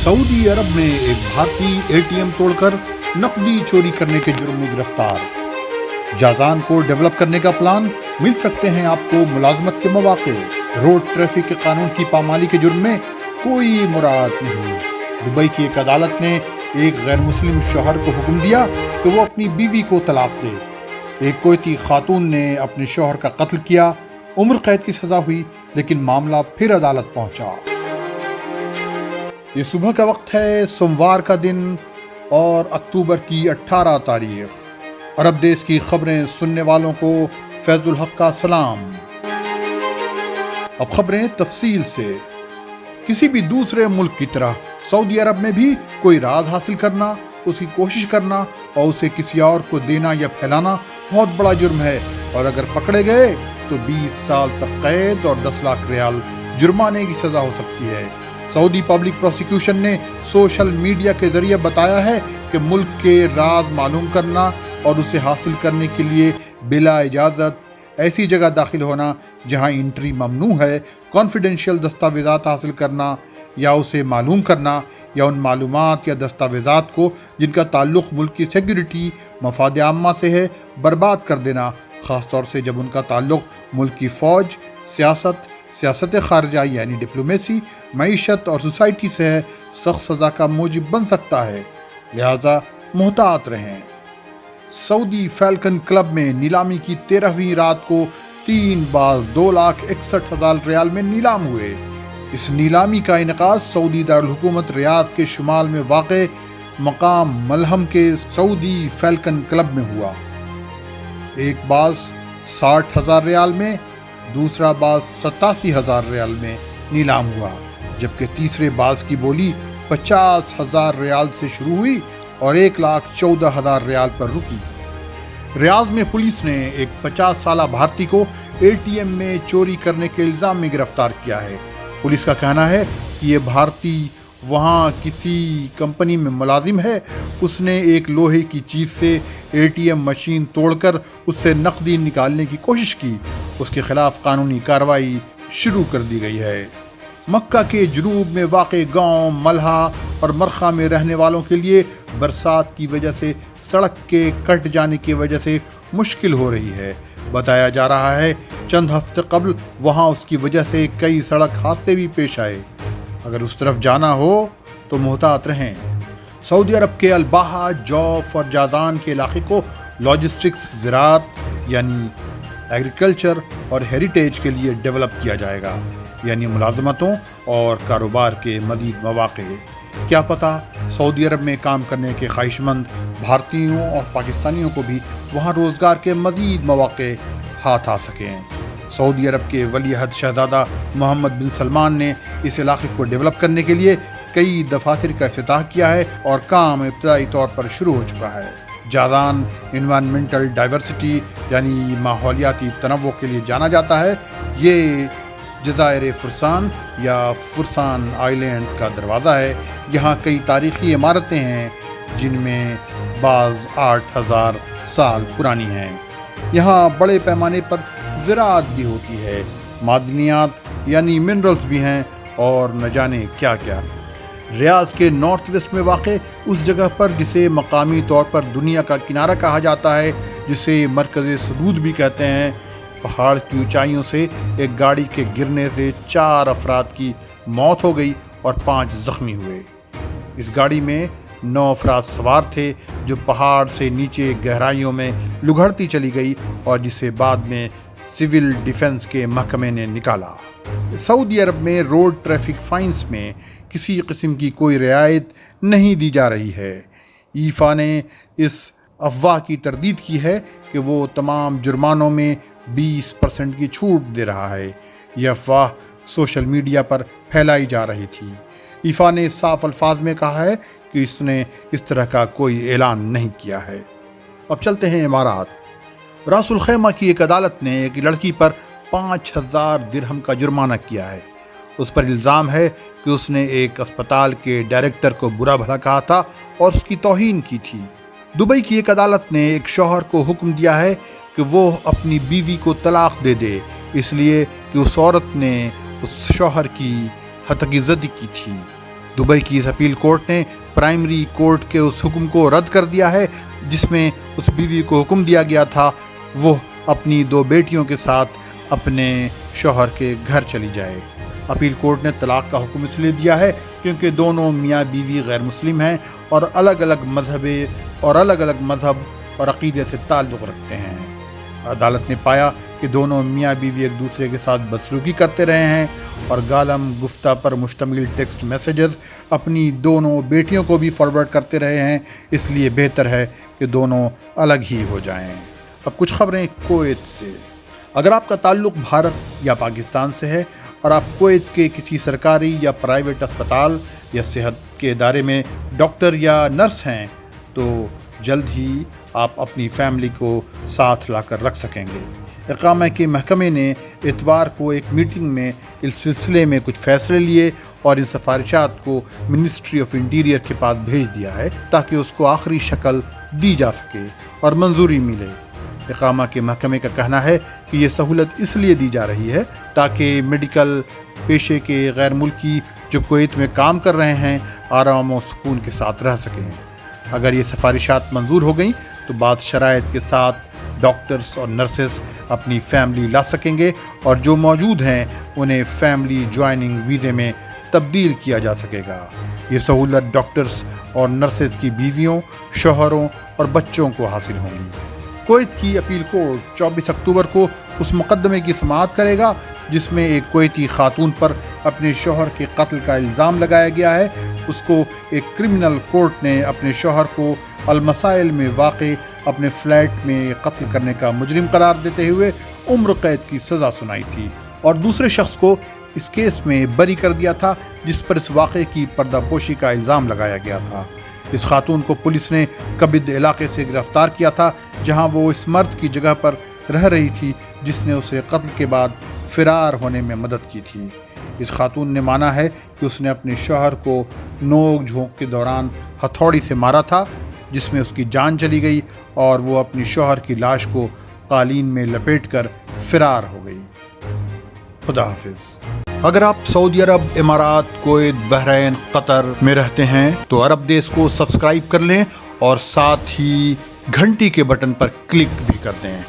Saudi अरब में एक भारतीय एटीएम तोड़कर नकदी चोरी करने के जुर्म में गिरफ्तार। जाजान को डेवलप करने का प्लान, मिल सकते हैं आपको मुलाजमत के मौके। रोड ट्रैफिक के कानून की पामाली के जुर्म में कोई मुराद नहीं। दुबई की एक अदालत ने एक गैर मुस्लिम शौहर को हुक्म दिया कि वो अपनी बीवी को तलाक दे। एक कुवैती खातून ने अपने शौहर का कत्ल किया, उम्र कैद की सजा हुई, लेकिन मामला फिर अदालत पहुंचा। ये सुबह का वक्त है, सोमवार का दिन और अक्टूबर की 18 तारीख। अरब देश की खबरें सुनने वालों को फैजुल हक का सलाम। अब खबरें तफसील से। किसी भी दूसरे मुल्क की तरह सऊदी अरब में भी कोई राज हासिल करना, उसकी कोशिश करना और उसे किसी और को देना या फैलाना बहुत बड़ा जुर्म है, और अगर पकड़े गए तो 20 साल तक कैद और 10 लाख रियाल जुर्माने की सजा हो सकती है। सऊदी पब्लिक प्रोसिक्यूशन ने सोशल मीडिया के जरिए बताया है कि मुल्क के राज मालूम करना और उसे हासिल करने के लिए बिला इजाज़त ऐसी जगह दाखिल होना जहां एंट्री ममनू है, कॉन्फिडेंशियल दस्तावेज़ात हासिल करना या उसे मालूम करना, या उन मालूमात या दस्तावेज़ात को जिनका ताल्लुक़ मुल्क की सिक्योरिटी मफाद आम्मा से है, बर्बाद कर देना, ख़ास तौर से जब उनका ताल्लुक़ मुल्क की फ़ौज, सियासत ख़ारजा यानी डिप्लोमेसी, मईशत और सोसाइटी से है, सख्त सज़ा का मूजिब बन सकता है। लिहाजा मुहतात रहें। सऊदी फैल्कन क्लब में नीलामी की 13वीं रात को 3 बाज़ 2,61,000 रियाल में नीलाम हुए। इस नीलामी का इनेकाद सऊदी दारुल हुकूमत रियाद के शुमाल में वाक़े मकाम मलहम के सऊदी फैल्कन क्लब में हुआ। एक बाज़ 60,000 रियाल में, दूसरा बाज़ 87,000 रियाल में नीलाम हुआ, जबकि तीसरे बाज़ की बोली 50,000 रियाल से शुरू हुई और 1,14,000 रियाल पर रुकी। रियाद में पुलिस ने एक 50 साला भारतीय को एटीएम में चोरी करने के इल्ज़ाम में गिरफ्तार किया है। पुलिस का कहना है कि ये भारतीय वहाँ किसी कंपनी में मुलाजिम है। उसने एक लोहे की चीज़ से एटीएम मशीन तोड़कर उससे नकदी निकालने की कोशिश की। उसके खिलाफ कानूनी कार्रवाई शुरू कर दी गई है। मक्का के जुनूब में वाक़े गांव मल्हा और मरखा में रहने वालों के लिए बरसात की वजह से सड़क के कट जाने की वजह से मुश्किल हो रही है। बताया जा रहा है चंद हफ्ते कबल वहां उसकी वजह से कई सड़क हादसे भी पेश आए। अगर उस तरफ जाना हो तो मुहतात रहें। सऊदी अरब के अलबाहा, जौफ और जादान के इलाके को लॉजिस्टिक्स, ज़राअत यानी एग्रीकल्चर और हेरिटेज के लिए डेवलप किया जाएगा, यानी मुलाजमतों और कारोबार के मज़ीद मौक़े। क्या पता सऊदी अरब में काम करने के ख्वाहिशमंद भारतीयों और पाकिस्तानियों को भी वहाँ रोज़गार के मज़ीद मौक़े हाथ आ सकें। सऊदी अरब के वली अहद शहज़ादा मोहम्मद बिन सलमान ने इस इलाके को डेवलप करने के लिए कई दफातर का इफ्तिताह किया है और काम इब्तदाई तौर पर शुरू हो चुका है। जादान इन्वायरमेंटल डाइवर्सिटी यानी माहौलियाती तनव्वुर के लिए जाना जाता है। ये जज़ायर फुरसान या फुरसान आइलैंड का दरवाज़ा है। यहाँ कई तारीख़ी इमारतें हैं जिनमें बाज़ 8,000 साल पुरानी हैं। यहाँ बड़े पैमाने पर ज़राअत भी होती है, मादनियात यानी मिनरल्स भी हैं और न जाने क्या क्या। रियाद के नॉर्थ वेस्ट में वाक़े उस जगह पर जिसे मकामी तौर पर दुनिया का किनारा कहा जाता है, जिसे मरकज़ सदूद भी कहते हैं, पहाड़ की ऊंचाइयों से एक गाड़ी के गिरने से 4 अफराद की मौत हो गई और 5 ज़ख्मी हुए। इस गाड़ी में 9 अफराद सवार थे जो पहाड़ से नीचे गहराइयों में लुढ़कती चली गई और जिसे बाद में सिविल डिफेंस के महकमे ने निकाला। सऊदी अरब में रोड ट्रैफिक फाइन्स में किसी किस्म की कोई रियायत नहीं दी जा रही है। ईफा ने इस अफवाह की तरदीद की है कि वो तमाम जुर्मानों में 20% की छूट दे रहा है। यह अफवाह सोशल मीडिया पर फैलाई जा रही थी। ईफा ने साफ अल्फाज में कहा है कि इसने इस तरह का कोई ऐलान नहीं किया है। अब चलते हैं इमारात। रासुल खैमा की एक अदालत ने एक लड़की पर 5,000 दिरहम का जुर्माना किया है। उस पर इल्ज़ाम है कि उसने एक अस्पताल के डायरेक्टर को बुरा भला कहा था और उसकी तौहीन की थी। दुबई की एक अदालत ने एक शौहर को हुक्म दिया है कि वो अपनी बीवी को तलाक दे दे, इसलिए कि उस औरत ने उस शौहर की हतकीज़दी की थी। दुबई की इस अपील कोर्ट ने प्राइमरी कोर्ट के उस हुक्म को रद्द कर दिया है जिसमें उस बीवी को हुक्म दिया गया था वो अपनी 2 बेटियों के साथ अपने शौहर के घर चली जाए। अपील कोर्ट ने तलाक का हुक्म इसलिए दिया है क्योंकि दोनों मियाँ बीवी गैर मुस्लिम हैं और अलग अलग मज़हब और अक़ीदे से ताल्लुक़ रखते हैं। अदालत ने पाया कि दोनों मियाँ बीवी एक दूसरे के साथ बदसलूकी करते रहे हैं और गालम गुफ्ता पर मुश्तमिल टेक्स्ट मैसेजेस अपनी दोनों बेटियों को भी फॉरवर्ड करते रहे हैं, इसलिए बेहतर है कि दोनों अलग ही हो जाएं। अब कुछ खबरें कुवैत से। अगर आपका ताल्लुक़ भारत या पाकिस्तान से है और आप कुवैत के किसी सरकारी या प्राइवेट अस्पताल या सेहत के इदारे में डॉक्टर या नर्स हैं तो जल्द ही आप अपनी फैमिली को साथ लाकर रख सकेंगे। इकामा के महकमे ने इतवार को एक मीटिंग में इस सिलसिले में कुछ फैसले लिए और इन सिफारिशात को मिनिस्ट्री ऑफ इंटीरियर के पास भेज दिया है ताकि उसको आखिरी शक्ल दी जा सके और मंजूरी मिले। इकामा के महकमे का कहना है कि ये सहूलत इसलिए दी जा रही है ताकि मेडिकल पेशे के गैर मुल्की जो कुवैत में काम कर रहे हैं आराम और सुकून के साथ रह सकें। अगर ये सिफारिशात मंजूर हो गई तो बाद शराइत के साथ डॉक्टर्स और नर्सेस अपनी फैमिली ला सकेंगे और जो मौजूद हैं उन्हें फैमिली ज्वाइनिंग वीज़े में तब्दील किया जा सकेगा। ये सहूलत डॉक्टर्स और नर्सेस की बीवियों, शौहरों और बच्चों को हासिल होंगी। कुवैत की अपील कोर्ट 24 अक्टूबर को उस मुकदमे की समाअत करेगा जिसमें एक कुवैती खातून पर अपने शौहर के कत्ल का इल्ज़ाम लगाया गया है। उसको एक क्रिमिनल कोर्ट ने अपने शौहर को अल-मसाइल में वाक़े अपने फ्लैट में कत्ल करने का मुजरिम करार देते हुए उम्र कैद की सज़ा सुनाई थी और दूसरे शख्स को इस केस में बरी कर दिया था जिस पर इस वाक़े की पर्दापोशी का इल्ज़ाम लगाया गया था। इस खातून को पुलिस ने कबिद इलाके से गिरफ्तार किया था जहां वो इस मर्द की जगह पर रह रही थी जिसने उसे कत्ल के बाद फ़रार होने में मदद की थी। इस खातून ने माना है कि उसने अपने शौहर को नोक झोंक के दौरान हथौड़ी से मारा था जिसमें उसकी जान चली गई और वो अपनी शौहर की लाश को कालीन में लपेटकर फ़रार हो गई। खुदा हाफिज़। अगर आप सऊदी अरब, इमारात, कुवैत, बहरीन, कतर में रहते हैं तो अरब देश को सब्सक्राइब कर लें और साथ ही घंटी के बटन पर क्लिक भी कर दें।